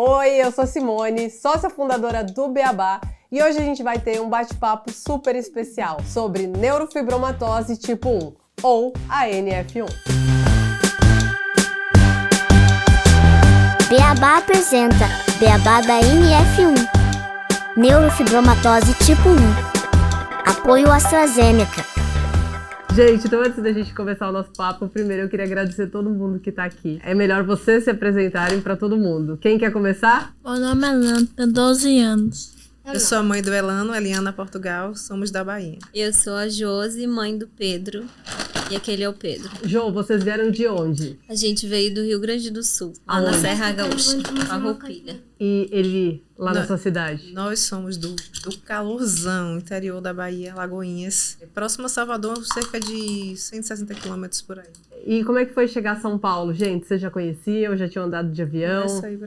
Oi, eu sou Simone, sócia fundadora do Beabá, e hoje a gente vai ter um bate-papo super especial sobre neurofibromatose tipo 1, ou a NF1. Beabá apresenta Beabá da NF1, neurofibromatose tipo 1, apoio AstraZeneca. Gente, então antes da gente começar o nosso papo, primeiro eu queria agradecer todo mundo que tá aqui. É melhor vocês se apresentarem pra todo mundo. Quem quer começar? Meu nome é Elano, tenho 12 anos. Eu sou a mãe do Elano, Eliana Portugal, somos da Bahia. Eu sou a Josi, mãe do Pedro, e aquele é o Pedro. Jô, vocês vieram de onde? A gente veio do Rio Grande do Sul, lá na Serra Gaúcha, Farroupilha. E Eli, lá na sua cidade? Nós somos do calorzão, interior da Bahia, Lagoinhas. Próximo a Salvador, cerca de 160 quilômetros por aí. E como é que foi chegar a São Paulo, gente? Vocês já conheciam, já tinham andado de avião? Essa aí,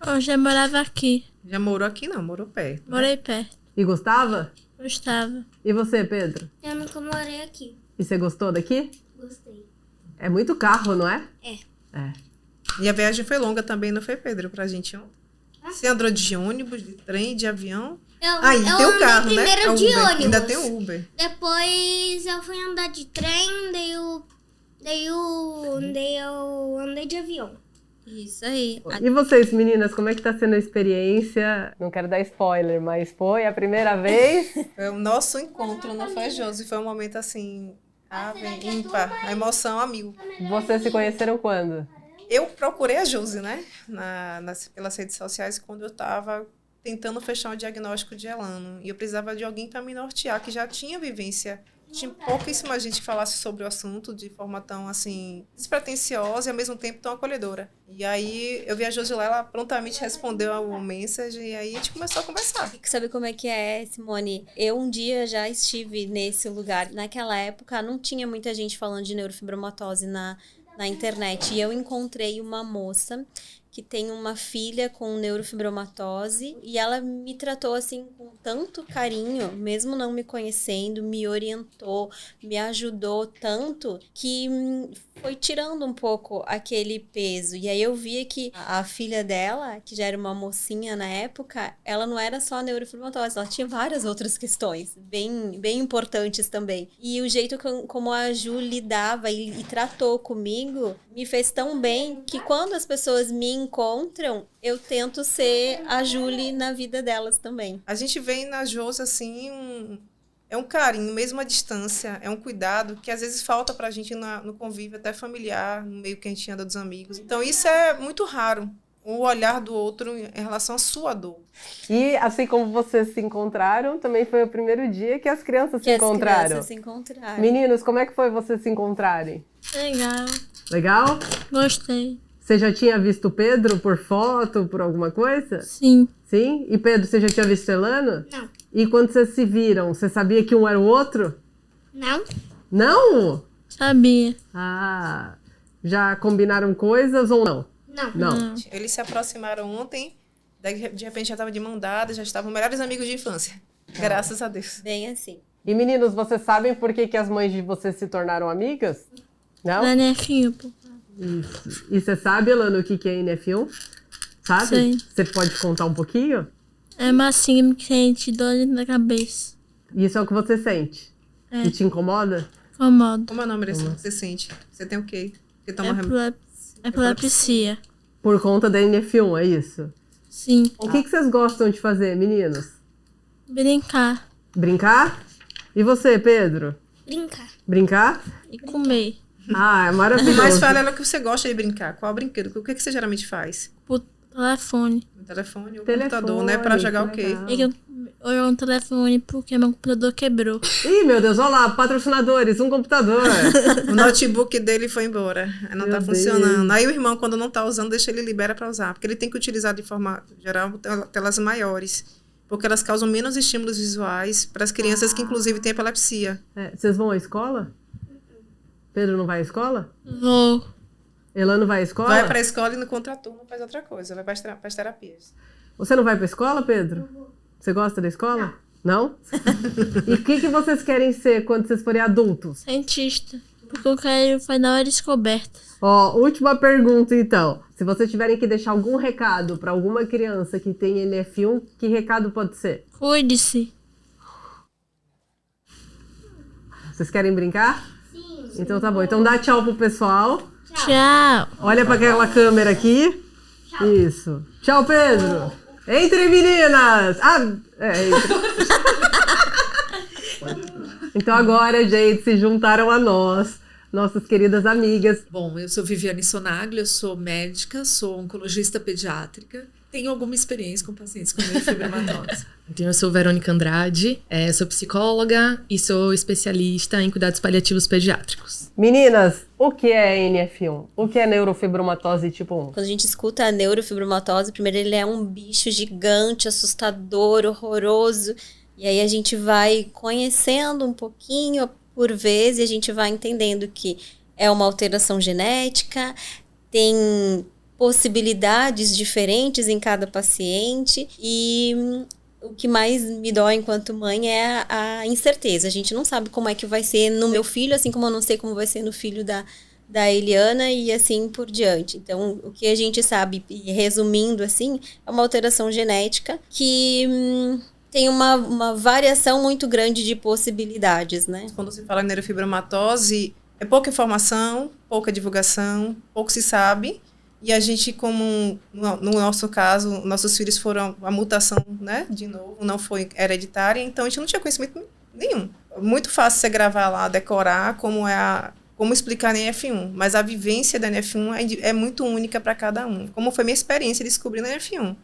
Eu já morava aqui, já morou aqui não, morou perto. Né? morei perto, E gostava? gostava. E você, Pedro? Eu nunca morei aqui. E você gostou daqui? Gostei. É muito carro, não é? É. E a viagem foi longa também, não foi, Pedro, pra gente ontem? Você andou de ônibus, de trem, de avião? Eu tem o carro, né? primeiro É de Uber. ônibus. Ainda tem o Uber. Depois eu fui andar de trem, daí eu andei de avião. Isso aí. E vocês, meninas, como é que tá sendo a experiência? Não quero dar spoiler, mas foi a primeira vez? Foi o nosso encontro, não foi, Josi? Foi um momento assim, ímpar, a emoção a mil. Vocês se conheceram quando? Eu procurei a Josi, né, pelas redes sociais, quando eu estava tentando fechar um diagnóstico de Elano. E eu precisava de alguém para me nortear, que já tinha vivência. Tinha pouquíssima gente que falasse sobre o assunto de forma tão, assim, despretensiosa e, ao mesmo tempo, tão acolhedora. E aí, eu vi a Josi lá, ela prontamente respondeu ao message e aí a gente começou a conversar. Sabe como é que é, Simone? Eu um dia já estive nesse lugar. Naquela época, não tinha muita gente falando de neurofibromatose na internet. E eu encontrei uma moça que tem uma filha com neurofibromatose e ela me tratou assim com tanto carinho, mesmo não me conhecendo, me orientou, me ajudou tanto que foi tirando um pouco aquele peso. E aí eu via que a filha dela, que já era uma mocinha na época, ela não era só neurofibromatose, ela tinha várias outras questões bem importantes também. E o jeito como a Ju lidava e tratou comigo me fez tão bem que quando as pessoas me encontram, eu tento ser a Julie na vida delas também. A gente vê na Josi, assim, é um carinho, mesmo à distância, é um cuidado que às vezes falta pra gente no convívio até familiar, no meio que a gente anda dos amigos. Então isso é muito raro, o olhar do outro em relação à sua dor. E assim como vocês se encontraram, também foi o primeiro dia que as crianças se encontraram. As crianças se encontraram. Meninos, como é que foi vocês se encontrarem? Legal, Legal? gostei. Você já tinha visto o Pedro por foto, por alguma coisa? Sim, Sim? E Pedro, você já tinha visto Elano? Não. E quando vocês se viram, você sabia que um era o outro? Não? Não? sabia. Ah, já combinaram coisas ou não? Não. Não. Eles se aproximaram ontem, de repente já estavam de mão dada, já estavam melhores amigos de infância. Graças a Deus. Bem assim. E meninos, vocês sabem por que as mães de vocês se tornaram amigas? Não? Na NF1, pô. Isso. E você sabe, Elano, o que é NF1? Sabe? Sei. Você pode contar um pouquinho? É uma síndrome que sente dor na cabeça. Isso é o que você sente? É. E te incomoda? Incomoda. Como é o nome desse que você sente? Você tem o quê? Você toma remédio? Epilepsia. Por conta da NF1, é isso? Sim. O que vocês gostam de fazer, meninos? Brincar Brincar? E você, Pedro? Brincar. Brincar? e comer. Ah, é maravilhoso. Mas fala ela que você gosta de brincar. Qual brinquedo? O que você geralmente faz? Por telefone. No telefone ou Telefone, computador, né? Pra jogar o que quê? legal. Eu jogo no telefone porque meu computador quebrou. Ih, meu Deus, olha lá, patrocinadores, um computador. O notebook dele foi embora. Não Meu tá funcionando. Aí o irmão, quando não tá usando, deixa ele libera pra usar. Porque ele tem que utilizar de forma geral telas maiores. Porque elas causam menos estímulos visuais para as crianças que, inclusive, têm epilepsia. É, vocês vão à escola? Pedro não vai à escola? Vou. Elano vai à escola? Vai pra escola e no contraturno faz outra coisa. Vai pras terapias. Você não vai pra escola, Pedro? Você gosta da escola? Não? E o que vocês querem ser quando vocês forem adultos? Cientista. Porque eu quero fazer uma descoberta. Ó, última pergunta então. Se vocês tiverem que deixar algum recado pra alguma criança que tem NF1, que recado pode ser? Cuide-se. Vocês querem brincar? Sim. Então tá bom. Então dá tchau pro pessoal. Tchau. Olha pra aquela câmera aqui. Tchau. Isso. Tchau, Pedro. Entre meninas! Então agora, gente, se juntaram a nós, nossas queridas amigas. Bom, eu sou Viviane Sonaglia, eu sou médica, sou oncologista pediátrica. Tenho alguma experiência com pacientes com neurofibromatose. Então, eu sou Verônica Andrade, sou psicóloga e sou especialista em cuidados paliativos pediátricos. Meninas, o que é NF1? O que é neurofibromatose tipo 1? Quando a gente escuta a neurofibromatose, primeiro ele é um bicho gigante, assustador, horroroso. E aí a gente vai conhecendo um pouquinho por vez e a gente vai entendendo que é uma alteração genética, tem possibilidades diferentes em cada paciente e o que mais me dói enquanto mãe é a incerteza. A gente não sabe como é que vai ser no meu filho, assim como eu não sei como vai ser no filho da Eliana e assim por diante. Então, o que a gente sabe, resumindo assim, é uma alteração genética que tem uma variação muito grande de possibilidades, né? Quando se fala em neurofibromatose, é pouca informação, pouca divulgação, pouco se sabe. E a gente, como no nosso caso, nossos filhos foram a mutação, né, de novo, não foi hereditária, então a gente não tinha conhecimento nenhum. Muito fácil você gravar lá, decorar como explicar a NF1, mas a vivência da NF1 é muito única para cada um. Como foi minha experiência descobrindo a NF1.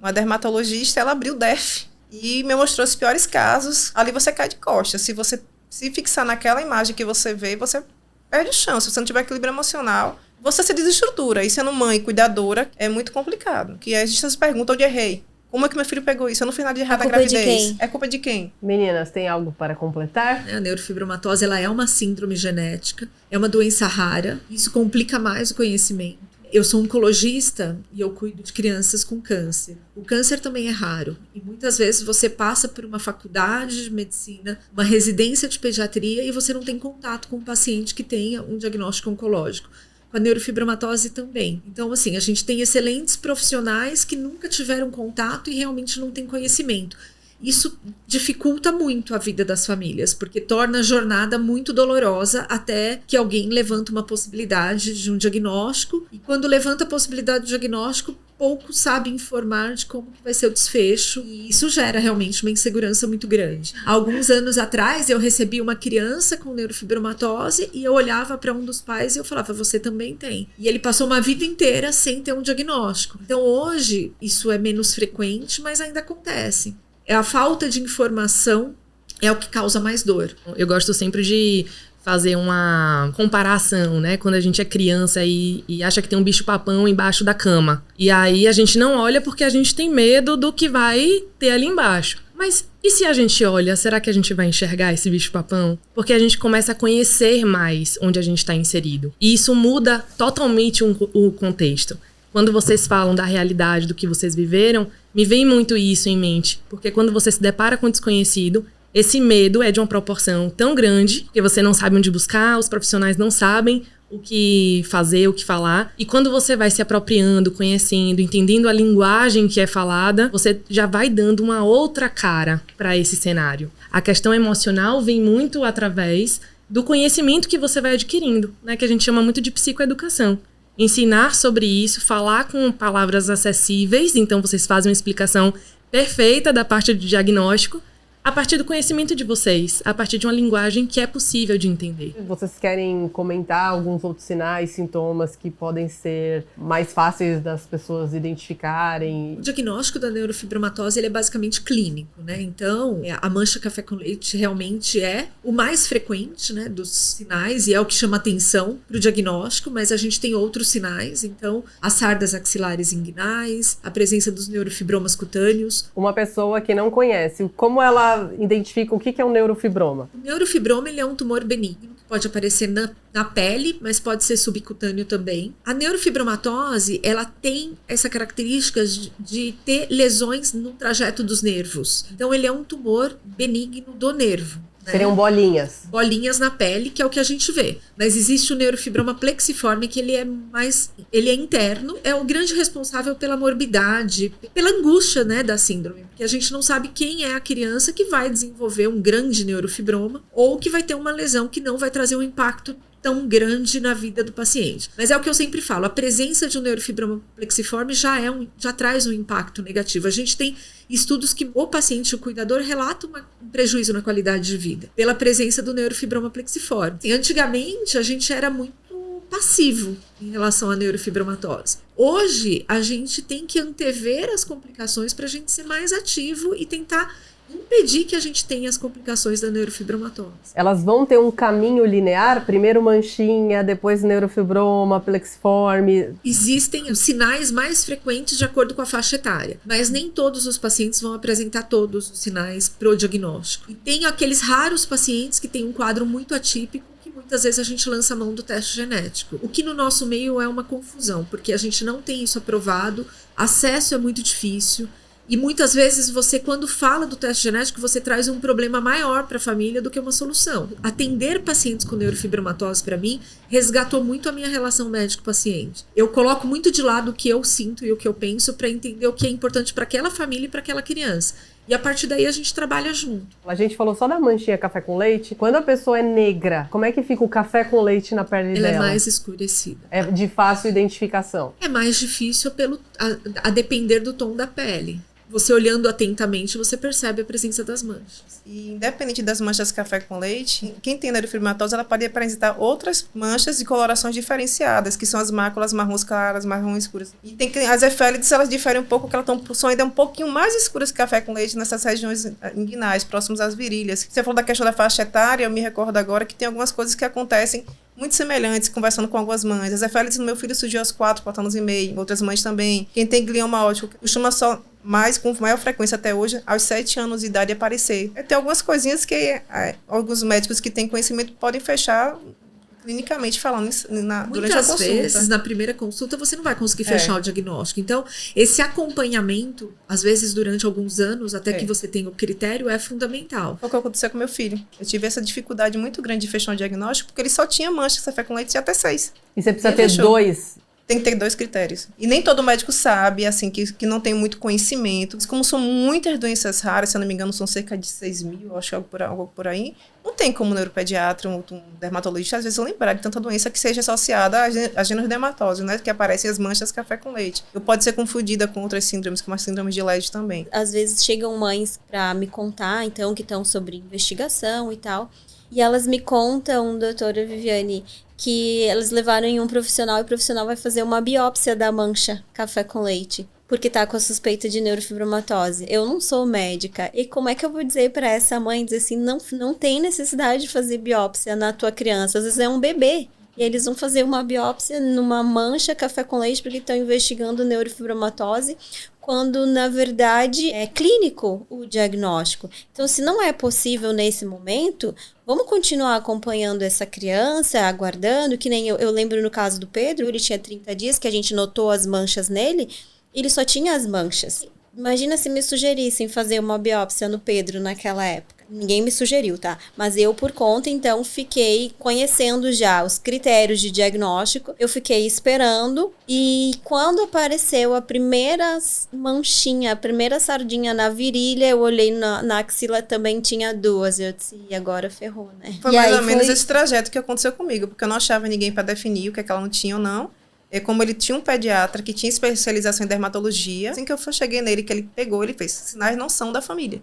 Uma dermatologista, ela abriu o DEF e me mostrou os piores casos. Ali você cai de costas. Se você se fixar naquela imagem que você vê, você perde o chão. Se você não tiver equilíbrio emocional, você se desestrutura. E sendo mãe cuidadora, é muito complicado. Que a gente se pergunta onde errei. Como é que meu filho pegou isso? Eu não fiz nada de errado na gravidez. É culpa de quem? Meninas, tem algo para completar? A neurofibromatose, ela é uma síndrome genética, é uma doença rara. Isso complica mais o conhecimento. Eu sou oncologista e eu cuido de crianças com câncer. O câncer também é raro. E muitas vezes você passa por uma faculdade de medicina, uma residência de pediatria e você não tem contato com um paciente que tenha um diagnóstico oncológico. Com a neurofibromatose também. Então, assim, a gente tem excelentes profissionais que nunca tiveram contato e realmente não têm conhecimento. Isso dificulta muito a vida das famílias, porque torna a jornada muito dolorosa até que alguém levanta uma possibilidade de um diagnóstico. E quando levanta a possibilidade do diagnóstico, pouco sabe informar de como que vai ser o desfecho. E isso gera realmente uma insegurança muito grande. Há alguns anos atrás, eu recebi uma criança com neurofibromatose e eu olhava para um dos pais e eu falava, você também tem. E ele passou uma vida inteira sem ter um diagnóstico. Então hoje, isso é menos frequente, mas ainda acontece. A falta de informação é o que causa mais dor. Eu gosto sempre de fazer uma comparação, né? Quando a gente é criança e acha que tem um bicho-papão embaixo da cama. E aí a gente não olha porque a gente tem medo do que vai ter ali embaixo. Mas e se a gente olha, será que a gente vai enxergar esse bicho-papão? Porque a gente começa a conhecer mais onde a gente está inserido. E isso muda totalmente o contexto. Quando vocês falam da realidade, do que vocês viveram, me vem muito isso em mente. Porque quando você se depara com o desconhecido, esse medo é de uma proporção tão grande, porque você não sabe onde buscar, os profissionais não sabem o que fazer, o que falar. E quando você vai se apropriando, conhecendo, entendendo a linguagem que é falada, você já vai dando uma outra cara para esse cenário. A questão emocional vem muito através do conhecimento que você vai adquirindo, né, que a gente chama muito de psicoeducação. Ensinar sobre isso, falar com palavras acessíveis, então vocês fazem uma explicação perfeita da parte do diagnóstico, a partir do conhecimento de vocês, a partir de uma linguagem que é possível de entender. Vocês querem comentar alguns outros sinais, sintomas que podem ser mais fáceis das pessoas identificarem? O diagnóstico da neurofibromatose ele é basicamente clínico, né? Então, a mancha café com leite realmente é o mais frequente, né, dos sinais e é o que chama atenção para o diagnóstico, mas a gente tem outros sinais, então as sardas axilares inguinais, a presença dos neurofibromas cutâneos. Uma pessoa que não conhece, como ela identifica o que é um neurofibroma? O neurofibroma ele é um tumor benigno, que pode aparecer na pele, mas pode ser subcutâneo também. A neurofibromatose, ela tem essa característica de ter lesões no trajeto dos nervos. Então, ele é um tumor benigno do nervo. né? Seriam bolinhas. Bolinhas na pele, que é o que a gente vê. Mas existe o neurofibroma plexiforme, que ele é interno, é o grande responsável pela morbidade, pela angústia, né, da síndrome. Porque a gente não sabe quem é a criança que vai desenvolver um grande neurofibroma ou que vai ter uma lesão que não vai trazer um impacto tão grande na vida do paciente. Mas é o que eu sempre falo, a presença de um neurofibroma plexiforme já traz um impacto negativo. A gente tem estudos que o paciente e o cuidador relatam um prejuízo na qualidade de vida pela presença do neurofibroma plexiforme. E antigamente a gente era muito passivo em relação à neurofibromatose. Hoje a gente tem que antever as complicações para a gente ser mais ativo e tentar impedir que a gente tenha as complicações da neurofibromatose. Elas vão ter um caminho linear? Primeiro manchinha, depois neurofibroma, plexiforme? Existem os sinais mais frequentes de acordo com a faixa etária, mas nem todos os pacientes vão apresentar todos os sinais pro diagnóstico. E tem aqueles raros pacientes que têm um quadro muito atípico, que muitas vezes a gente lança a mão do teste genético. O que no nosso meio é uma confusão, porque a gente não tem isso aprovado, acesso é muito difícil. E muitas vezes você, quando fala do teste genético, você traz um problema maior para a família do que uma solução. Atender pacientes com neurofibromatose, para mim, resgatou muito a minha relação médico-paciente. Eu coloco muito de lado o que eu sinto e o que eu penso para entender o que é importante para aquela família e para aquela criança. E a partir daí a gente trabalha junto. A gente falou só da manchinha café com leite. Quando a pessoa é negra, como é que fica o café com leite na pele Ela dela? é mais escurecida. É de fácil identificação. É mais difícil a depender do tom da pele. Você olhando atentamente, você percebe a presença das manchas. E independente das manchas café com leite, quem tem neurofibromatose, ela pode apresentar outras manchas de colorações diferenciadas, que são as máculas marrons claras, marrom escuras. E tem que as efélides, elas diferem um pouco, porque elas são ainda um pouquinho mais escuras que café com leite nessas regiões inguinais, próximos às virilhas. Você falou da questão da faixa etária, eu me recordo agora que tem algumas coisas que acontecem muito semelhantes, conversando com algumas mães. As efélides no meu filho surgiu aos 4 anos e meio, outras mães também. Quem tem glioma óptico costuma só com maior frequência até hoje, aos 7 anos de idade aparecer. Tem algumas coisinhas que alguns médicos que têm conhecimento podem fechar clinicamente falando durante a consulta. Muitas vezes, na primeira consulta, você não vai conseguir fechar o diagnóstico. Então, esse acompanhamento, às vezes durante alguns anos, até que você tenha o critério, é fundamental. Foi o que aconteceu com meu filho. Eu tive essa dificuldade muito grande de fechar um diagnóstico, porque ele só tinha mancha café com leite de até 6. E você precisa ter 2. Tem que ter 2 critérios. E nem todo médico sabe, assim, que não tem muito conhecimento. Como são muitas doenças raras, se eu não me engano, são cerca de 6 mil, acho que algo por aí. Não tem como um neuropediatra, um dermatologista, às vezes, lembrar de tanta doença que seja associada à genrodermatose, né? Que aparecem as manchas café com leite. Eu pode ser confundida com outras síndromes, como a síndrome de LED também. Às vezes chegam mães para me contar, então, que estão sobre investigação e tal. E elas me contam, doutora Viviane, que elas levaram em um profissional e o profissional vai fazer uma biópsia da mancha café com leite, porque tá com a suspeita de neurofibromatose. Eu não sou médica. E como é que eu vou dizer para essa mãe, dizer assim, não tem necessidade de fazer biópsia na tua criança, às vezes é um bebê. E eles vão fazer uma biópsia numa mancha café com leite porque estão investigando neurofibromatose, quando, na verdade, é clínico o diagnóstico. Então, se não é possível nesse momento, vamos continuar acompanhando essa criança, aguardando, que nem eu lembro no caso do Pedro, ele tinha 30 dias que a gente notou as manchas nele, ele só tinha as manchas. Imagina se me sugerissem fazer uma biópsia no Pedro naquela época. Ninguém me sugeriu, tá? Mas eu, por conta, então, fiquei conhecendo já os critérios de diagnóstico. Eu fiquei esperando. E quando apareceu a primeira manchinha, a primeira sardinha na virilha, eu olhei na axila, também tinha 2. Eu disse, e agora ferrou, né? Foi mais ou menos esse trajeto que aconteceu comigo. Porque eu não achava ninguém para definir o que é que ela não tinha ou não. É como ele tinha um pediatra que tinha especialização em dermatologia. Assim que eu cheguei nele, que ele pegou, ele fez, sinais não são da família.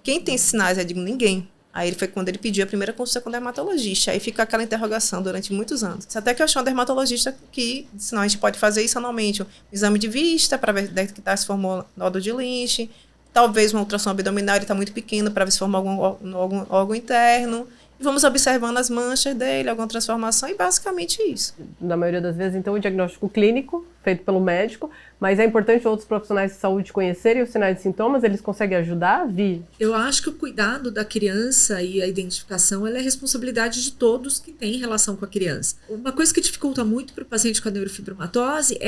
Quem tem sinais? Eu digo, ninguém. Aí foi quando ele pediu a primeira consulta com o dermatologista. Aí fica aquela interrogação durante muitos anos. Até que eu achei um dermatologista que disse, não, a gente pode fazer isso anualmente. Um exame de vista para ver se formou nódulo de Lynch. Talvez uma ultrassom abdominal, ele está muito pequeno, para ver se formou algum órgão interno. E vamos observando as manchas dele, alguma transformação, e basicamente isso. Na maioria das vezes, então, o diagnóstico clínico, feito pelo médico, mas é importante outros profissionais de saúde conhecerem os sinais e sintomas, eles conseguem ajudar, Vi? Eu acho que o cuidado da criança e a identificação, ela é responsabilidade de todos que têm relação com a criança. Uma coisa que dificulta muito para o paciente com a neurofibromatose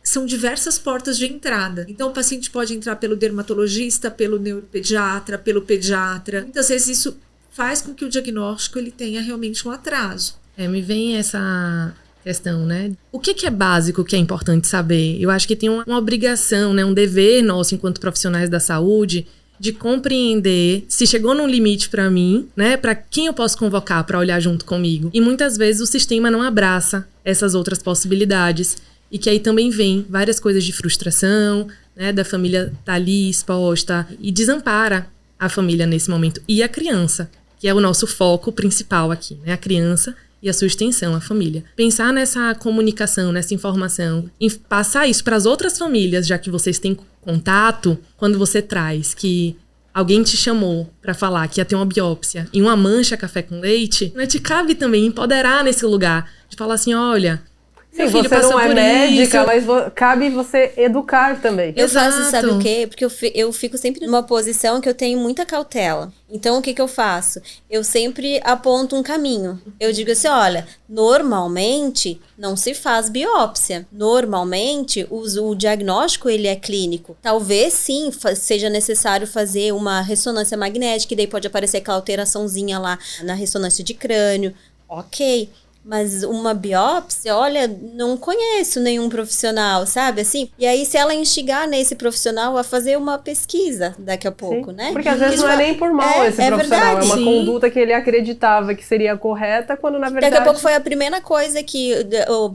são diversas portas de entrada. Então, o paciente pode entrar pelo dermatologista, pelo neuropediatra, pelo pediatra. Muitas vezes isso faz com que o diagnóstico ele tenha realmente um atraso. Me vem essa questão, né? O que é básico, o que é importante saber? Eu acho que tem uma obrigação, né? Um dever nosso enquanto profissionais da saúde de compreender se chegou num limite para mim, né? Para quem eu posso convocar para olhar junto comigo. E muitas vezes o sistema não abraça essas outras possibilidades e que aí também vem várias coisas de frustração, né? Da família tá ali exposta e desampara a família nesse momento e a criança, que é o nosso foco principal aqui, né? A criança e a sua extensão, a família. Pensar nessa comunicação, nessa informação, em passar isso para as outras famílias, já que vocês têm contato, quando você traz que alguém te chamou para falar que ia ter uma biópsia e uma mancha café com leite, né, te cabe também empoderar nesse lugar, de falar assim, olha... Sim, você não é médica, mas cabe você educar também. Eu faço, sabe o quê? Porque eu fico sempre numa posição que eu tenho muita cautela. Então, o que eu faço? Eu sempre aponto um caminho. Eu digo assim, olha, normalmente não se faz biópsia. Normalmente, o diagnóstico ele é clínico. Talvez, sim, seja necessário fazer uma ressonância magnética, e daí pode aparecer aquela alteraçãozinha lá na ressonância de crânio. Ok. Mas uma biópsia, olha, não conheço nenhum profissional, sabe, assim? E aí, se ela instigar nesse profissional a fazer uma pesquisa daqui a pouco, sim, né? Porque às vezes não é nem por mal esse profissional, verdade. É uma conduta que ele acreditava que seria correta, quando na verdade... Daqui a pouco foi a primeira coisa que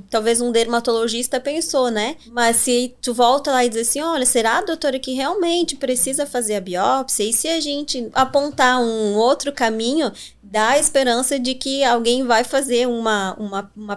talvez um dermatologista pensou, né? Mas se tu volta lá e diz assim, olha, será, doutora, que realmente precisa fazer a biópsia? E se a gente apontar um outro caminho, dá a esperança de que alguém vai fazer uma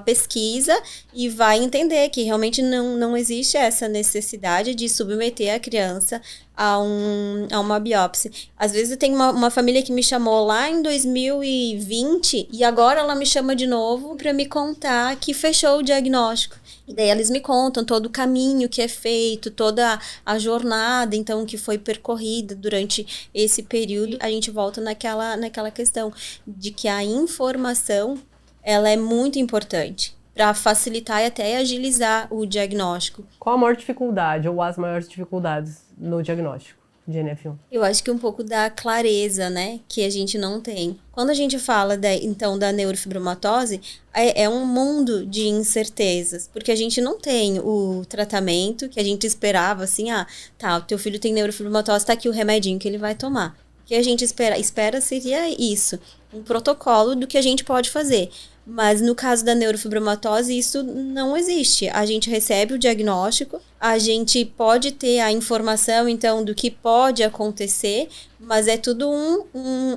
pesquisa e vai entender que realmente não existe essa necessidade de submeter a criança a uma biópsia. Às vezes eu tenho uma família que me chamou lá em 2020 e agora ela me chama de novo para me contar que fechou o diagnóstico. E daí eles me contam todo o caminho que é feito, toda a jornada, então, que foi percorrida durante esse período. A gente volta naquela questão de que a informação, ela é muito importante para facilitar e até agilizar o diagnóstico. Qual a maior dificuldade ou as maiores dificuldades no diagnóstico de NF1? Eu acho que um pouco da clareza, né, que a gente não tem. Quando a gente fala, então, da neurofibromatose, é um mundo de incertezas, porque a gente não tem o tratamento que a gente esperava, assim, o teu filho tem neurofibromatose, tá aqui o remedinho que ele vai tomar. O que a gente espera seria isso, um protocolo do que a gente pode fazer. Mas no caso da neurofibromatose, isso não existe. A gente recebe o diagnóstico, a gente pode ter a informação, então, do que pode acontecer, mas é tudo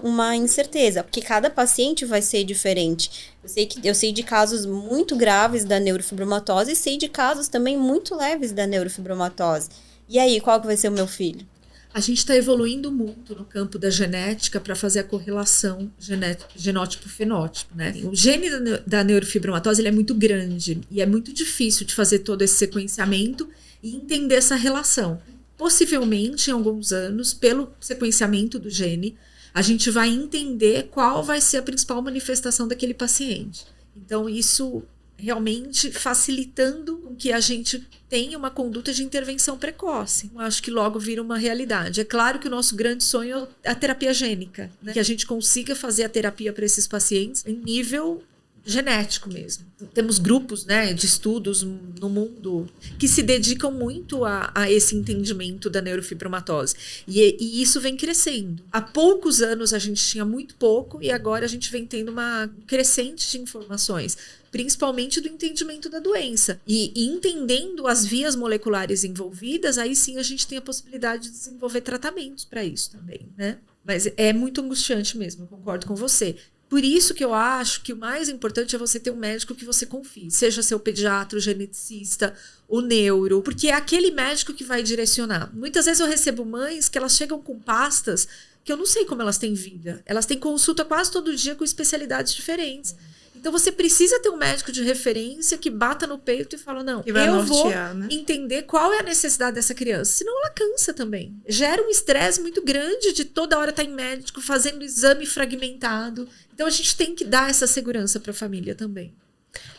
uma incerteza, porque cada paciente vai ser diferente. Eu sei de casos muito graves da neurofibromatose e sei de casos também muito leves da neurofibromatose. E aí, qual que vai ser o meu filho? A gente está evoluindo muito no campo da genética para fazer a correlação genótipo-fenótipo, né? O gene da neurofibromatose ele é muito grande e é muito difícil de fazer todo esse sequenciamento e entender essa relação. Possivelmente, em alguns anos, pelo sequenciamento do gene, a gente vai entender qual vai ser a principal manifestação daquele paciente. Então, isso realmente facilitando que a gente tenha uma conduta de intervenção precoce. Eu acho que logo vira uma realidade. É claro que o nosso grande sonho é a terapia gênica, né? Que a gente consiga fazer a terapia para esses pacientes em nível genético mesmo. Temos grupos, né, de estudos no mundo que se dedicam muito a esse entendimento da neurofibromatose. E isso vem crescendo. Há poucos anos a gente tinha muito pouco e agora a gente vem tendo uma crescente de informações, principalmente do entendimento da doença. E entendendo as vias moleculares envolvidas, aí sim a gente tem a possibilidade de desenvolver tratamentos para isso também, né? Mas é muito angustiante mesmo, eu concordo com você. Por isso que eu acho que o mais importante é você ter um médico que você confie, seja seu pediatra, o geneticista, o neuro, porque é aquele médico que vai direcionar. Muitas vezes eu recebo mães que elas chegam com pastas que eu não sei como elas têm vida. Elas têm consulta quase todo dia com especialidades diferentes. Então você precisa ter um médico de referência que bata no peito e fala, não, eu vou entender qual é a necessidade dessa criança. Senão ela cansa também. Gera um estresse muito grande de toda hora estar em médico, fazendo exame fragmentado. Então a gente tem que dar essa segurança para a família também.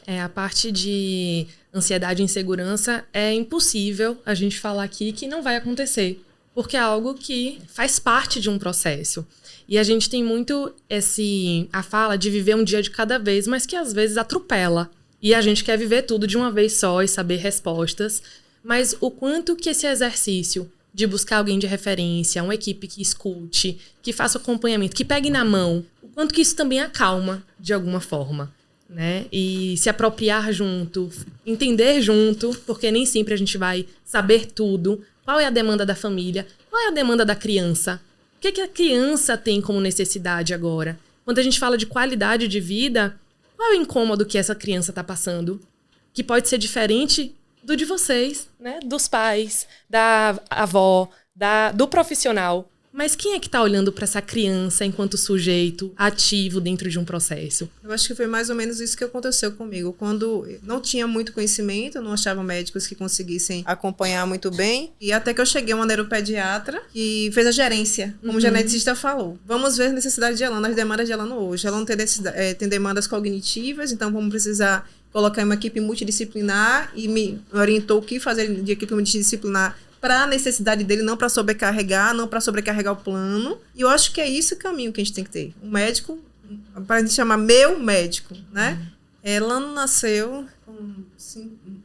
A parte de ansiedade e insegurança é impossível a gente falar aqui que não vai acontecer. porque é algo que faz parte de um processo. E a gente tem muito a fala de viver um dia de cada vez, mas que às vezes atropela. E a gente quer viver tudo de uma vez só e saber respostas. Mas o quanto que esse exercício de buscar alguém de referência, uma equipe que escute, que faça acompanhamento, que pegue na mão, o quanto que isso também acalma de alguma forma, né? E se apropriar junto, entender junto, porque nem sempre a gente vai saber tudo. Qual é a demanda da família? Qual é a demanda da criança? O que a criança tem como necessidade agora? Quando a gente fala de qualidade de vida, qual é o incômodo que essa criança está passando? Que pode ser diferente do de vocês, né? Dos pais, da avó, do profissional. Mas quem é que está olhando para essa criança enquanto sujeito ativo dentro de um processo? Eu acho que foi mais ou menos isso que aconteceu comigo. Quando não tinha muito conhecimento, não achava médicos que conseguissem acompanhar muito bem. E até que eu cheguei a uma neuropediatra que fez a gerência, como o geneticista falou. Vamos ver a necessidade de Elana, as demandas de Elana hoje. Ela não tem demandas cognitivas, então vamos precisar colocar uma equipe multidisciplinar e me orientou o que fazer de equipe multidisciplinar para a necessidade dele, não para sobrecarregar, não para sobrecarregar o plano. E eu acho que é esse o caminho que a gente tem que ter. Um médico, para a gente chamar meu médico, né? Elana nasceu com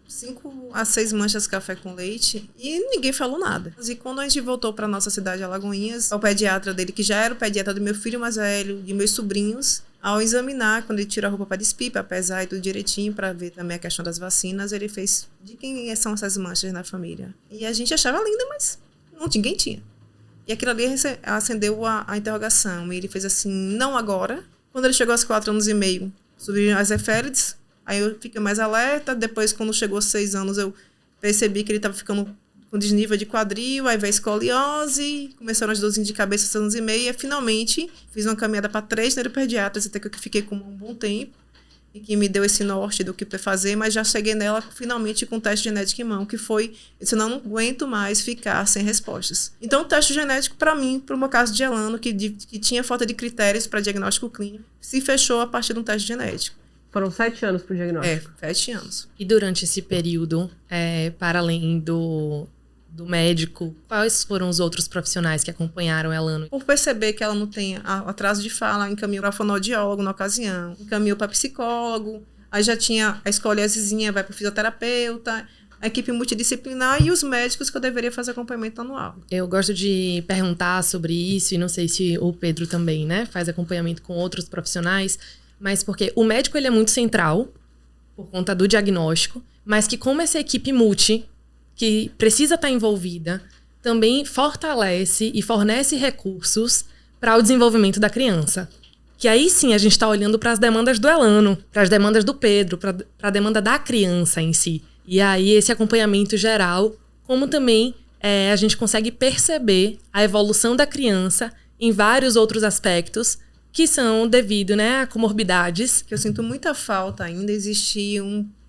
5 a 6 manchas de café com leite e ninguém falou nada. E quando a gente voltou para nossa cidade, Alagoinhas, o pediatra dele, que já era o pediatra do meu filho mais velho, de meus sobrinhos, ao examinar, quando ele tirou a roupa para despir, para pesar e tudo direitinho, para ver também a questão das vacinas, ele fez de quem são essas manchas na família. E a gente achava linda, mas ninguém tinha. E aquilo ali acendeu a interrogação. E ele fez assim, não agora. Quando ele chegou aos 4 anos e meio, subiram as eférides, aí eu fiquei mais alerta. Depois, quando chegou aos 6 anos, eu percebi que ele estava ficando com desnível de quadril, aí veio escoliose, começaram as dorzinhas de cabeça aos 6 anos e meio, e finalmente fiz uma caminhada para 3 neuropediatras, até que eu fiquei com um bom tempo, e que me deu esse norte do que fazer, mas já cheguei nela finalmente com o teste genético em mão, que foi, eu disse, não aguento mais ficar sem respostas. Então o teste genético, para mim, para o meu caso de Elano, que tinha falta de critérios para diagnóstico clínico, se fechou a partir de um teste genético. Foram 7 anos pro diagnóstico. 7 anos. E durante esse período, para além do médico, quais foram os outros profissionais que acompanharam a Elana? Por perceber que ela não tem atraso de fala, encaminhou para fonoaudiólogo na ocasião, encaminhou para psicólogo, aí já tinha a escoliosezinha, vai para fisioterapeuta, a equipe multidisciplinar e os médicos que eu deveria fazer acompanhamento anual. Eu gosto de perguntar sobre isso, e não sei se o Pedro também, né, faz acompanhamento com outros profissionais, mas porque o médico ele é muito central, por conta do diagnóstico, mas que como essa equipe multi, que precisa estar envolvida, também fortalece e fornece recursos para o desenvolvimento da criança. Que aí sim a gente está olhando para as demandas do Elano, para as demandas do Pedro, para a demanda da criança em si. E aí esse acompanhamento geral, como também a gente consegue perceber a evolução da criança em vários outros aspectos que são devido, né, a comorbidades. Que eu sinto muita falta ainda, existir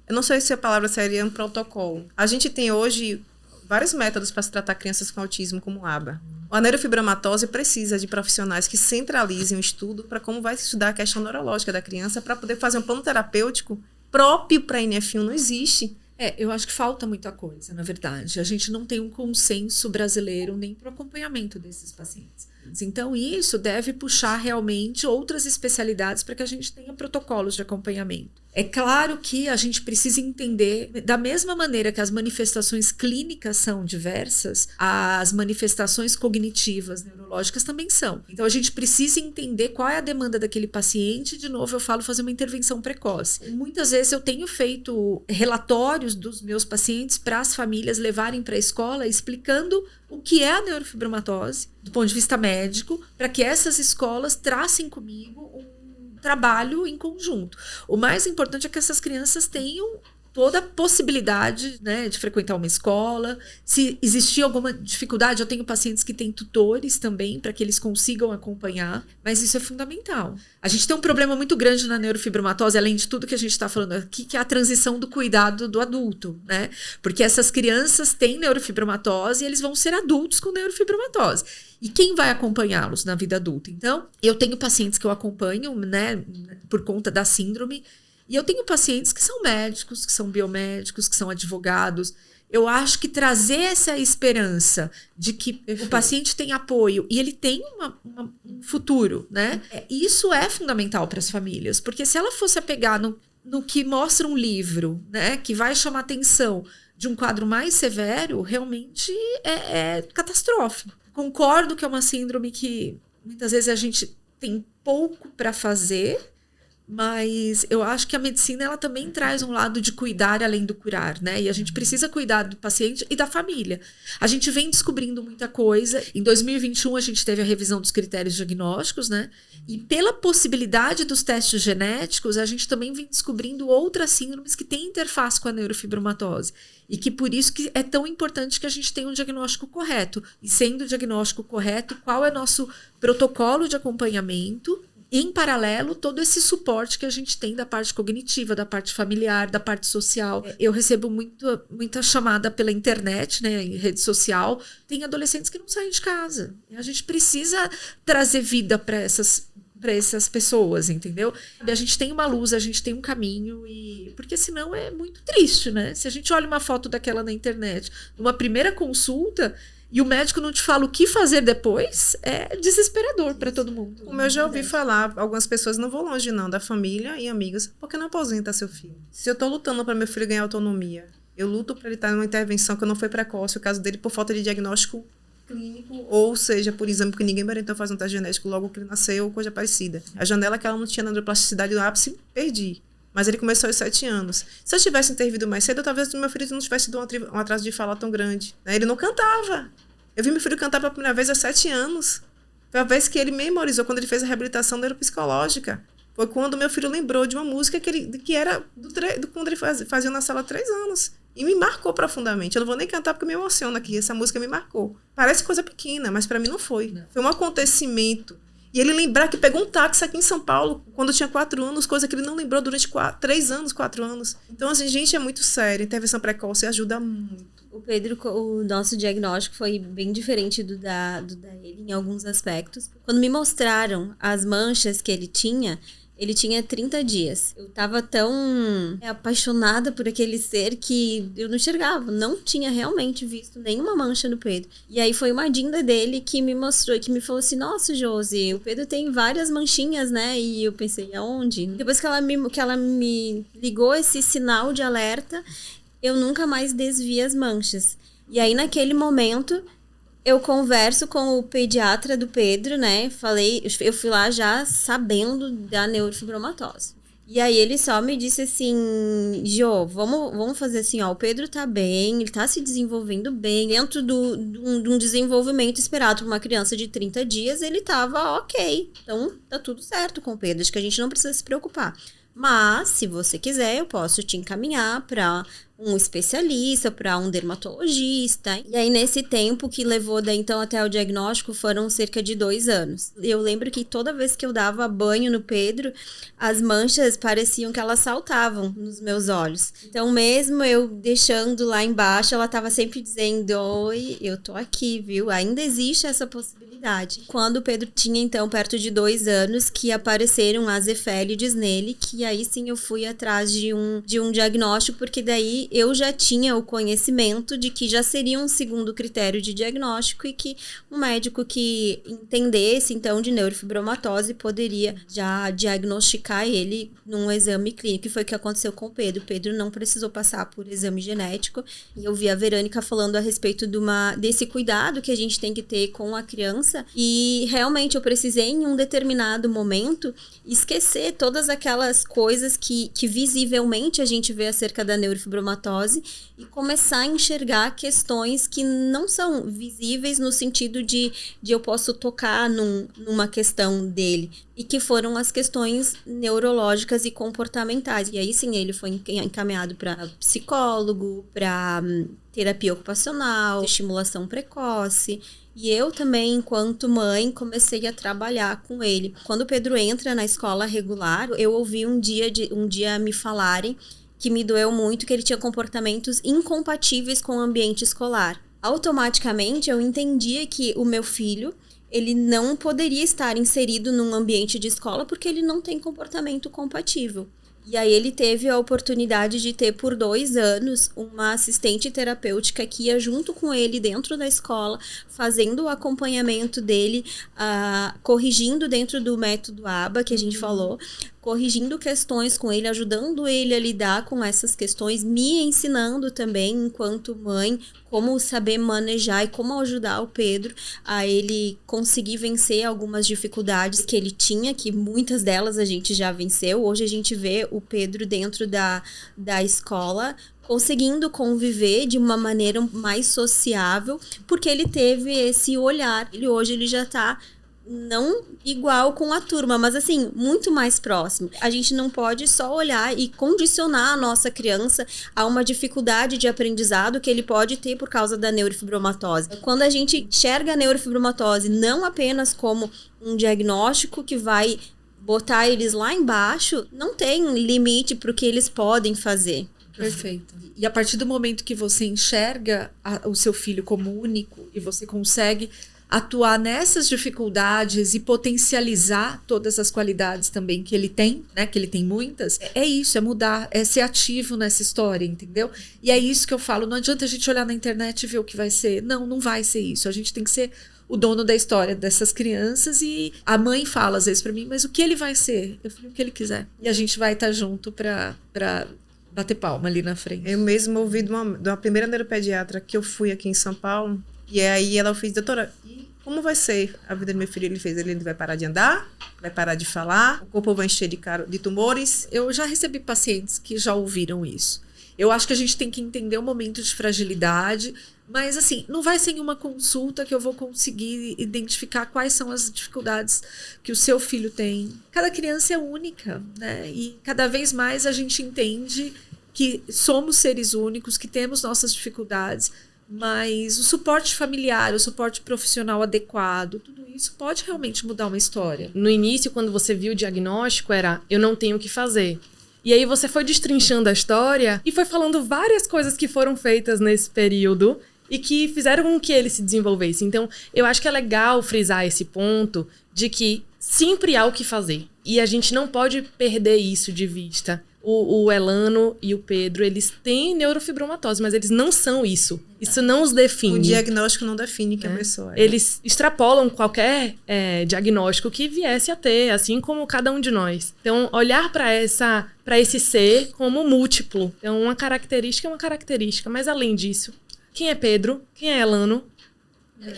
eu não sei se a palavra seria um protocolo. A gente tem hoje vários métodos para se tratar crianças com autismo, como ABA. A neurofibromatose precisa de profissionais que centralizem o estudo para como vai estudar a questão neurológica da criança, para poder fazer um plano terapêutico próprio para a NF1. Não existe. Eu acho que falta muita coisa, na verdade. A gente não tem um consenso brasileiro nem para o acompanhamento desses pacientes. Então, isso deve puxar realmente outras especialidades para que a gente tenha protocolos de acompanhamento. É claro que a gente precisa entender, da mesma maneira que as manifestações clínicas são diversas, as manifestações cognitivas, neurológicas também são. Então, a gente precisa entender qual é a demanda daquele paciente. De novo, eu falo fazer uma intervenção precoce. Muitas vezes eu tenho feito relatórios dos meus pacientes para as famílias levarem para a escola, explicando o que é a neurofibromatose, do ponto de vista médico, para que essas escolas tracem comigo um trabalho em conjunto. O mais importante é que essas crianças tenham toda a possibilidade, né, de frequentar uma escola. Se existir alguma dificuldade, eu tenho pacientes que têm tutores também, para que eles consigam acompanhar, mas isso é fundamental. A gente tem um problema muito grande na neurofibromatose, além de tudo que a gente está falando aqui, que é a transição do cuidado do adulto, né? Porque essas crianças têm neurofibromatose e eles vão ser adultos com neurofibromatose. E quem vai acompanhá-los na vida adulta? Então, eu tenho pacientes que eu acompanho, né, por conta da síndrome, e eu tenho pacientes que são médicos, que são biomédicos, que são advogados. Eu acho que trazer essa esperança de que o paciente tem apoio e ele tem um futuro, né? Isso é fundamental para as famílias, porque se ela fosse apegar no que mostra um livro, né, que vai chamar atenção de um quadro mais severo, realmente é catastrófico. Concordo que é uma síndrome que muitas vezes a gente tem pouco para fazer, mas eu acho que a medicina ela também traz um lado de cuidar além do curar, né? E a gente precisa cuidar do paciente e da família. A gente vem descobrindo muita coisa. Em 2021 a gente teve a revisão dos critérios diagnósticos, né? E pela possibilidade dos testes genéticos, a gente também vem descobrindo outras síndromes que têm interface com a neurofibromatose. E que por isso que é tão importante que a gente tenha um diagnóstico correto. E sendo o diagnóstico correto, qual é nosso protocolo de acompanhamento? Em paralelo, todo esse suporte que a gente tem da parte cognitiva, da parte familiar, da parte social. Eu recebo muita chamada pela internet, né, em rede social. Tem adolescentes que não saem de casa. A gente precisa trazer vida para essas pessoas, entendeu? A gente tem uma luz, a gente tem um caminho, porque senão é muito triste, né? Se a gente olha uma foto daquela na internet, numa primeira consulta, e o médico não te fala o que fazer depois, é desesperador para todo mundo. Como eu já ouvi falar, algumas pessoas não vão longe não, da família e amigos, por que não aposenta seu filho? Se eu tô lutando para meu filho ganhar autonomia, eu luto para ele estar numa intervenção que não foi precoce, o caso dele por falta de diagnóstico clínico, ou seja, por exame que ninguém orientou fazer um teste genético logo que ele nasceu, ou coisa parecida. A janela que ela não tinha na neuroplasticidade do ápice, perdi. Mas ele começou aos 7 anos. Se eu tivesse intervido mais cedo, talvez meu filho não tivesse tido um atraso de fala tão grande. Ele não cantava. Eu vi meu filho cantar pela primeira vez aos 7 anos. Foi a vez que ele memorizou, quando ele fez a reabilitação neuropsicológica. Foi quando meu filho lembrou de uma música que era quando ele fazia na sala há 3 anos. E me marcou profundamente. Eu não vou nem cantar porque me emociona aqui. Essa música me marcou. Parece coisa pequena, mas para mim não foi. Foi um acontecimento. E ele lembrar que pegou um táxi aqui em São Paulo quando tinha 4 anos, coisa que ele não lembrou durante 3 anos, 4 anos. Então, assim, gente, é muito sério. Intervenção precoce ajuda muito. O Pedro, o nosso diagnóstico foi bem diferente do da ele em alguns aspectos. Quando me mostraram as manchas que ele tinha 30 dias. Eu tava tão apaixonada por aquele ser que eu não enxergava. Não tinha realmente visto nenhuma mancha no Pedro. E aí foi uma dinda dele que me mostrou, que me falou assim, nossa, Josi, o Pedro tem várias manchinhas, né? E eu pensei, aonde? Depois que ela me ligou esse sinal de alerta, eu nunca mais desvi as manchas. E aí, naquele momento, eu converso com o pediatra do Pedro, né? Eu fui lá já sabendo da neurofibromatose. E aí ele só me disse assim, Jô, vamos fazer assim, ó, o Pedro tá bem, ele tá se desenvolvendo bem, dentro de um desenvolvimento esperado por uma criança de 30 dias, ele tava ok. Então, tá tudo certo com o Pedro, acho que a gente não precisa se preocupar. Mas, se você quiser, eu posso te encaminhar para um especialista, para um dermatologista. E aí, nesse tempo que levou daí, então, até o diagnóstico, foram cerca de 2 anos. Eu lembro que toda vez que eu dava banho no Pedro, as manchas pareciam que elas saltavam nos meus olhos. Então, mesmo eu deixando lá embaixo, ela estava sempre dizendo, oi, eu tô aqui, viu? Ainda existe essa possibilidade. Quando o Pedro tinha, então, perto de 2 anos, que apareceram as efélides nele, que aí sim eu fui atrás de um diagnóstico, porque daí eu já tinha o conhecimento de que já seria um segundo critério de diagnóstico e que um médico que entendesse, então, de neurofibromatose poderia já diagnosticar ele num exame clínico. E foi o que aconteceu com o Pedro. O Pedro não precisou passar por exame genético. E eu vi a Verônica falando a respeito desse cuidado que a gente tem que ter com a criança. E realmente eu precisei, em um determinado momento, esquecer todas aquelas coisas que visivelmente a gente vê acerca da neurofibromatose e começar a enxergar questões que não são visíveis no sentido de eu posso tocar numa questão dele, e que foram as questões neurológicas e comportamentais. E aí sim, ele foi encaminhado para psicólogo, para terapia ocupacional, estimulação precoce. E eu também, enquanto mãe, comecei a trabalhar com ele. Quando o Pedro entra na escola regular, eu ouvi um dia me falarem que me doeu muito, que ele tinha comportamentos incompatíveis com o ambiente escolar. Automaticamente, eu entendia que o meu filho, ele não poderia estar inserido num ambiente de escola porque ele não tem comportamento compatível. E aí ele teve a oportunidade de ter por 2 anos uma assistente terapêutica que ia junto com ele dentro da escola, fazendo o acompanhamento dele, corrigindo dentro do método ABA que a gente falou, corrigindo questões com ele, ajudando ele a lidar com essas questões, me ensinando também, enquanto mãe, como saber manejar e como ajudar o Pedro a ele conseguir vencer algumas dificuldades que ele tinha, que muitas delas a gente já venceu. Hoje a gente vê o Pedro dentro da escola conseguindo conviver de uma maneira mais sociável, porque ele teve esse olhar. Hoje ele já está não igual com a turma, mas assim, muito mais próximo. A gente não pode só olhar e condicionar a nossa criança a uma dificuldade de aprendizado que ele pode ter por causa da neurofibromatose. Quando a gente enxerga a neurofibromatose não apenas como um diagnóstico que vai botar eles lá embaixo, não tem limite para o que eles podem fazer. Perfeito. E a partir do momento que você enxerga o seu filho como único e você consegue atuar nessas dificuldades e potencializar todas as qualidades também que ele tem, né? Que ele tem muitas. É isso, é mudar, é ser ativo nessa história, entendeu? E é isso que eu falo, não adianta a gente olhar na internet e ver o que vai ser. Não vai ser isso. A gente tem que ser o dono da história dessas crianças e a mãe fala às vezes pra mim, mas o que ele vai ser? Eu falei, o que ele quiser. E a gente vai estar junto pra bater palma ali na frente. Eu mesmo ouvi de uma primeira neuropediatra que eu fui aqui em São Paulo, e aí ela fez, doutora, como vai ser a vida do meu filho? Ele vai parar de andar? Vai parar de falar? O corpo vai encher de tumores? Eu já recebi pacientes que já ouviram isso. Eu acho que a gente tem que entender o momento de fragilidade, mas assim, não vai ser em uma consulta que eu vou conseguir identificar quais são as dificuldades que o seu filho tem. Cada criança é única, né? E cada vez mais a gente entende que somos seres únicos, que temos nossas dificuldades, mas o suporte familiar, o suporte profissional adequado, tudo isso pode realmente mudar uma história. No início, quando você viu o diagnóstico, era eu não tenho o que fazer. E aí você foi destrinchando a história e foi falando várias coisas que foram feitas nesse período e que fizeram com que ele se desenvolvesse. Então, eu acho que é legal frisar esse ponto de que sempre há o que fazer. E a gente não pode perder isso de vista. O Elano e o Pedro, eles têm neurofibromatose, mas eles não são isso. Isso não os define. O diagnóstico não define que a pessoa é. Eles extrapolam qualquer diagnóstico que viesse a ter, assim como cada um de nós. Então, olhar para esse ser como múltiplo. Então, uma característica é uma característica. Mas, além disso, quem é Pedro? Quem é Elano?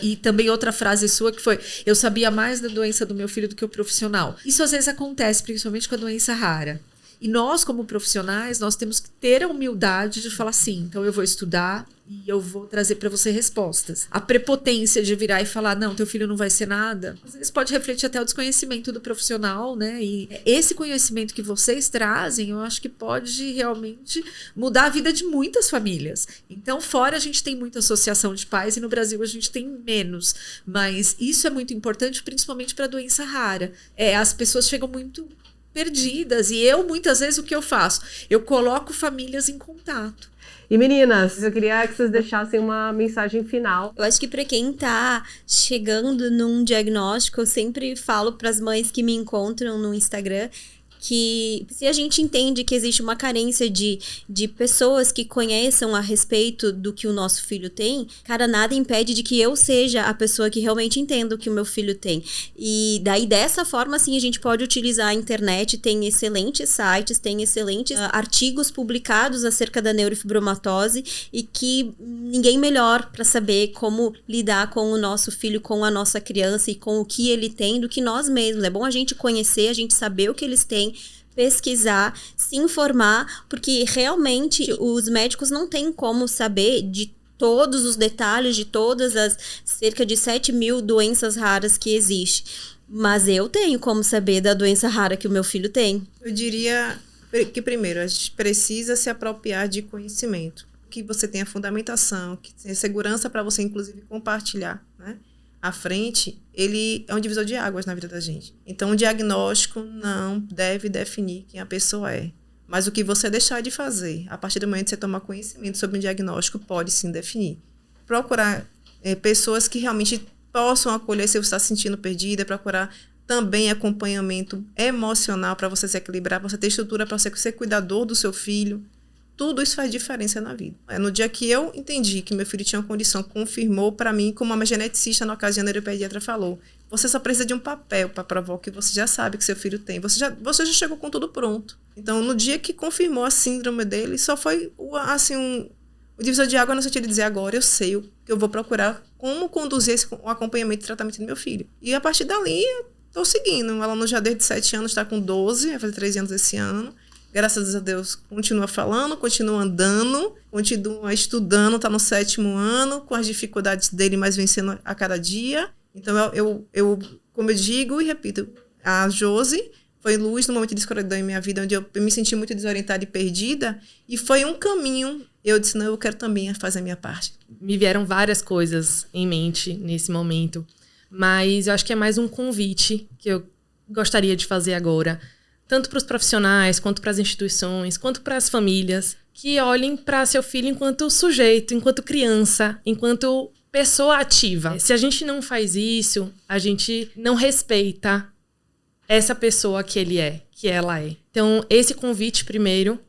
E também outra frase sua que foi: eu sabia mais da doença do meu filho do que o profissional. Isso às vezes acontece, principalmente com a doença rara. E nós, como profissionais, nós temos que ter a humildade de falar assim, então eu vou estudar e eu vou trazer para você respostas. A prepotência de virar e falar, não, teu filho não vai ser nada, às vezes pode refletir até o desconhecimento do profissional, né? E esse conhecimento que vocês trazem, eu acho que pode realmente mudar a vida de muitas famílias. Então, fora a gente tem muita associação de pais e no Brasil a gente tem menos. Mas isso é muito importante, principalmente para doença rara. As pessoas chegam muito perdidas. E eu, muitas vezes, o que eu faço? Eu coloco famílias em contato. E meninas, eu queria que vocês deixassem uma mensagem final. Eu acho que para quem tá chegando num diagnóstico, eu sempre falo para as mães que me encontram no Instagram que se a gente entende que existe uma carência de pessoas que conheçam a respeito do que o nosso filho tem, cara, nada impede de que eu seja a pessoa que realmente entenda o que o meu filho tem. E daí, dessa forma, assim, a gente pode utilizar a internet, tem excelentes sites, tem excelentes artigos publicados acerca da neurofibromatose e que ninguém melhor para saber como lidar com o nosso filho, com a nossa criança e com o que ele tem do que nós mesmos. É bom a gente conhecer, a gente saber o que eles têm, pesquisar, se informar, porque realmente os médicos não têm como saber de todos os detalhes de todas as cerca de 7.000 doenças raras que existem. Mas eu tenho como saber da doença rara que o meu filho tem. Eu diria que, primeiro, a gente precisa se apropriar de conhecimento. Que você tenha fundamentação, que tenha segurança para você, inclusive, compartilhar, né? À frente, ele é um divisor de águas na vida da gente. Então, o diagnóstico não deve definir quem a pessoa é. Mas o que você deixar de fazer, a partir do momento que você tomar conhecimento sobre o diagnóstico, pode sim definir. Procurar pessoas que realmente possam acolher se você está se sentindo perdida, procurar também acompanhamento emocional para você se equilibrar, para você ter estrutura para você ser cuidador do seu filho. Tudo isso faz diferença na vida. No dia que eu entendi que meu filho tinha uma condição, confirmou para mim, como uma geneticista na ocasião, a neuropediatra falou, você só precisa de um papel para provar o que você já sabe que seu filho tem. Você já chegou com tudo pronto. Então, no dia que confirmou a síndrome dele, só foi o divisor de água no sentido de dizer, agora eu sei o que eu vou procurar, como conduzir o acompanhamento e tratamento do meu filho. E a partir dali, eu estou seguindo. O aluno já desde 7 anos está com 12, vai fazer 13 anos esse ano. Graças a Deus, continua falando, continua andando, continua estudando, está no 7º ano, com as dificuldades dele, mas vencendo a cada dia. Então, eu como eu digo e repito, a Josi foi luz no momento de escuridão em minha vida, onde eu me senti muito desorientada e perdida, e foi um caminho. Eu disse, não, eu quero também fazer a minha parte. Me vieram várias coisas em mente nesse momento, mas eu acho que é mais um convite que eu gostaria de fazer agora, tanto para os profissionais, quanto para as instituições, quanto para as famílias, que olhem para seu filho enquanto sujeito, enquanto criança, enquanto pessoa ativa. Se a gente não faz isso, a gente não respeita essa pessoa que ele é, que ela é. Então, esse convite primeiro,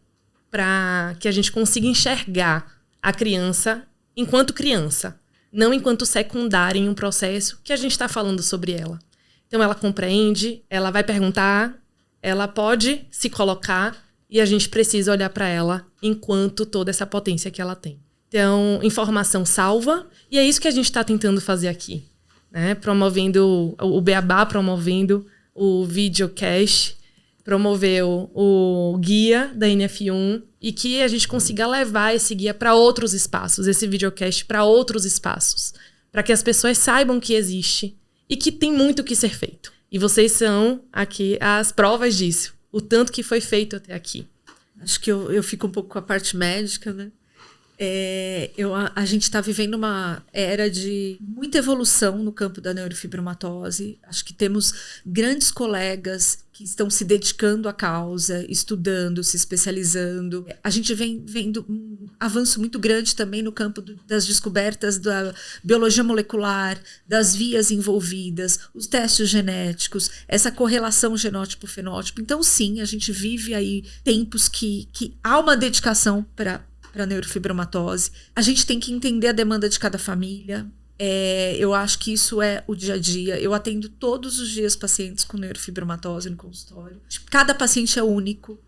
para que a gente consiga enxergar a criança enquanto criança, não enquanto secundária em um processo que a gente está falando sobre ela. Então, ela compreende, ela vai perguntar, ela pode se colocar e a gente precisa olhar para ela enquanto toda essa potência que ela tem. Então, informação salva, e é isso que a gente está tentando fazer aqui, né? Promovendo o Beabá, promovendo o videocast, promoveu o guia da NF1 e que a gente consiga levar esse guia para outros espaços, esse videocast para outros espaços, para que as pessoas saibam que existe e que tem muito que ser feito. E vocês são aqui as provas disso, o tanto que foi feito até aqui. Acho que eu fico um pouco com a parte médica, né? A gente está vivendo uma era de muita evolução no campo da neurofibromatose. Acho que temos grandes colegas que estão se dedicando à causa, estudando, se especializando. A gente vem vendo um avanço muito grande também no campo das descobertas da biologia molecular, das vias envolvidas, os testes genéticos, essa correlação genótipo-fenótipo. Então, sim, a gente vive aí tempos que há uma dedicação para a neurofibromatose. A gente tem que entender a demanda de cada família. Eu acho que isso é o dia a dia. Eu atendo todos os dias pacientes com neurofibromatose no consultório. Cada paciente é único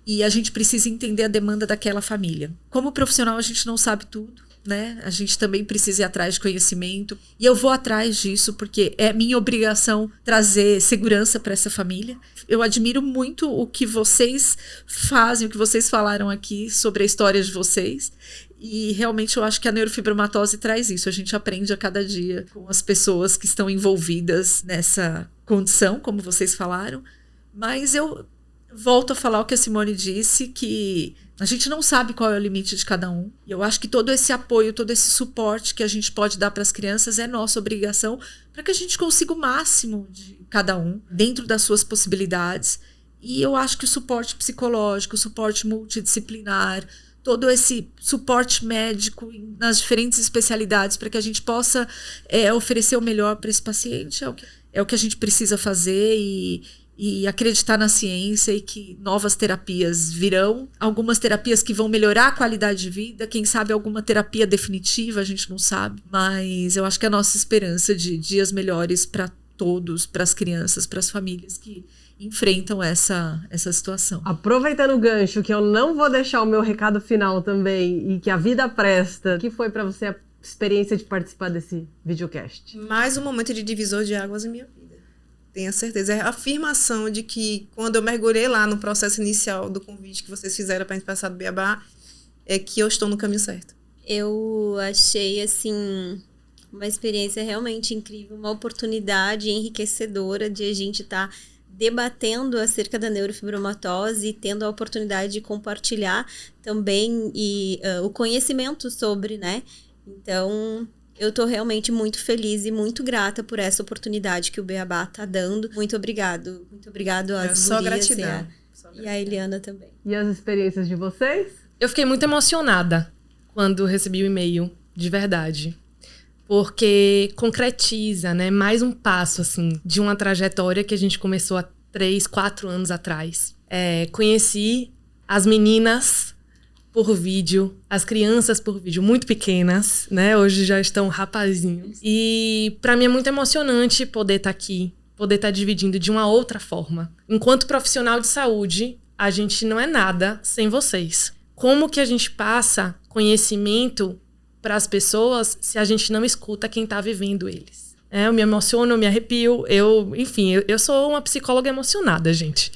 e a gente precisa entender a demanda daquela família. Como profissional, a gente não sabe tudo, né? A gente também precisa ir atrás de conhecimento. E eu vou atrás disso porque é minha obrigação trazer segurança para essa família. Eu admiro muito o que vocês fazem, o que vocês falaram aqui sobre a história de vocês. E realmente eu acho que a neurofibromatose traz isso. A gente aprende a cada dia com as pessoas que estão envolvidas nessa condição, como vocês falaram. Mas eu volto a falar o que a Simone disse, que a gente não sabe qual é o limite de cada um. E eu acho que todo esse apoio, todo esse suporte que a gente pode dar para as crianças é nossa obrigação para que a gente consiga o máximo de cada um, dentro das suas possibilidades. E eu acho que o suporte psicológico, o suporte multidisciplinar, todo esse suporte médico nas diferentes especialidades para que a gente possa oferecer o melhor para esse paciente é o que a gente precisa fazer e acreditar na ciência e que novas terapias virão, algumas terapias que vão melhorar a qualidade de vida, quem sabe alguma terapia definitiva, a gente não sabe, mas eu acho que é a nossa esperança de dias melhores para todos, para as crianças, para as famílias que enfrentam essa situação. Aproveitando o gancho, que eu não vou deixar o meu recado final também, e que a vida presta, que foi pra você a experiência de participar desse videocast? Mais um momento de divisor de águas em minha vida. Tenho certeza. É a afirmação de que quando eu mergulhei lá no processo inicial do convite que vocês fizeram para a gente passar do Beabá, é que eu estou no caminho certo. Eu achei, assim, uma experiência realmente incrível, uma oportunidade enriquecedora de a gente estar debatendo acerca da neurofibromatose e tendo a oportunidade de compartilhar também o conhecimento sobre, né? Então, eu tô realmente muito feliz e muito grata por essa oportunidade que o Beabá tá dando. Muito obrigado. Muito obrigado às Só gurias gratidão. e a Eliana também. E as experiências de vocês? Eu fiquei muito emocionada quando recebi o e-mail, de verdade. porque concretiza, né, mais um passo, assim, de uma trajetória que a gente começou há 3, 4 anos atrás. Conheci as meninas por vídeo, as crianças por vídeo, muito pequenas, né, hoje já estão rapazinhos. E para mim é muito emocionante poder estar aqui, poder estar dividindo de uma outra forma. Enquanto profissional de saúde, a gente não é nada sem vocês. Como que a gente passa conhecimento para as pessoas se a gente não escuta quem está vivendo eles? Eu me emociono, eu me arrepio, eu sou uma psicóloga emocionada, gente.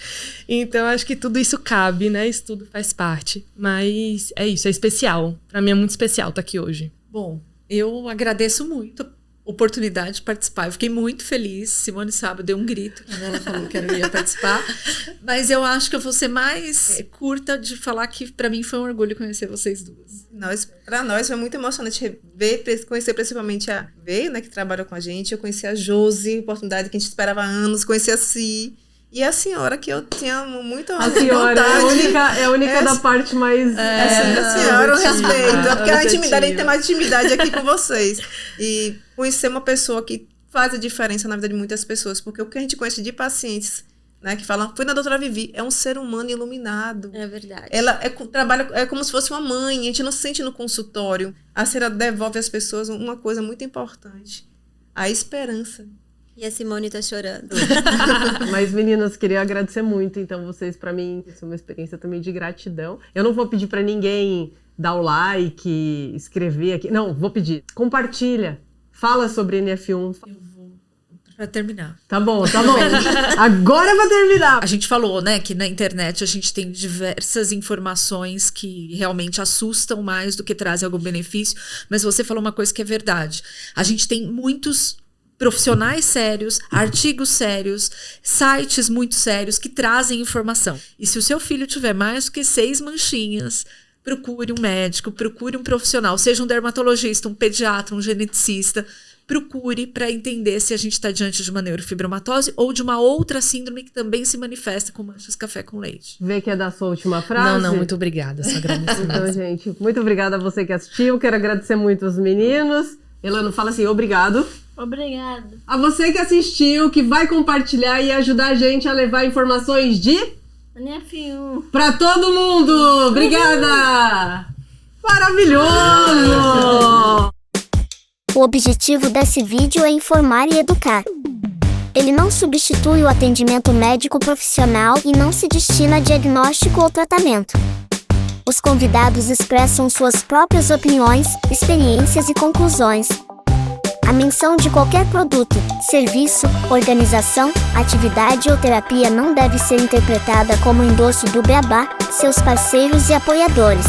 Então, acho que tudo isso cabe, né? Isso tudo faz parte. Mas é isso, é especial. Para mim é muito especial estar aqui hoje. Bom, eu agradeço muito a oportunidade de participar. Eu fiquei muito feliz. Simone sabe, eu dei um grito quando ela falou que eu ia participar. Mas eu acho que eu vou ser mais curta de falar que para mim foi um orgulho conhecer vocês duas. Para nós foi muito emocionante conhecer principalmente a V, né, que trabalhou com a gente. Eu conheci a Josi, oportunidade que a gente esperava há anos, conheci a Si. E a senhora, que eu tinha muita vontade. A senhora é a única da parte mais... a senhora, eu respeito. Porque a intimidade, a gente tem mais intimidade aqui com vocês. E conhecer uma pessoa que faz a diferença na vida de muitas pessoas. Porque o que a gente conhece de pacientes, né, que falam, foi na doutora Vivi, é um ser humano iluminado. É verdade. Ela trabalha como se fosse uma mãe, a gente não se sente no consultório. A senhora devolve às pessoas uma coisa muito importante, a esperança. E a Simone tá chorando. Mas, meninas, queria agradecer muito, então, vocês, pra mim, isso é uma experiência também de gratidão. Eu não vou pedir pra ninguém dar o like, escrever aqui. Não, vou pedir. Compartilha. Fala sobre NF1. Eu vou pra terminar. Tá bom. Agora vai terminar. A gente falou, né, que na internet a gente tem diversas informações que realmente assustam mais do que trazem algum benefício. Mas você falou uma coisa que é verdade. A gente tem muitos profissionais sérios, artigos sérios, sites muito sérios que trazem informação. E se o seu filho tiver mais do que 6 manchinhas, procure um médico, procure um profissional, seja um dermatologista, um pediatra, um geneticista, procure para entender se a gente está diante de uma neurofibromatose ou de uma outra síndrome que também se manifesta com manchas de café com leite. Vê que é da sua última frase? Não, muito obrigada, só agradeço. Então, gente, muito obrigada a você que assistiu, quero agradecer muito os meninos. Elano, fala assim, obrigado. Obrigada. A você que assistiu, que vai compartilhar e ajudar a gente a levar informações de... NF1. Pra todo mundo! Obrigada! Maravilhoso! O objetivo desse vídeo é informar e educar. Ele não substitui o atendimento médico profissional e não se destina a diagnóstico ou tratamento. Os convidados expressam suas próprias opiniões, experiências e conclusões. A menção de qualquer produto, serviço, organização, atividade ou terapia não deve ser interpretada como endosso do Beabá, seus parceiros e apoiadores.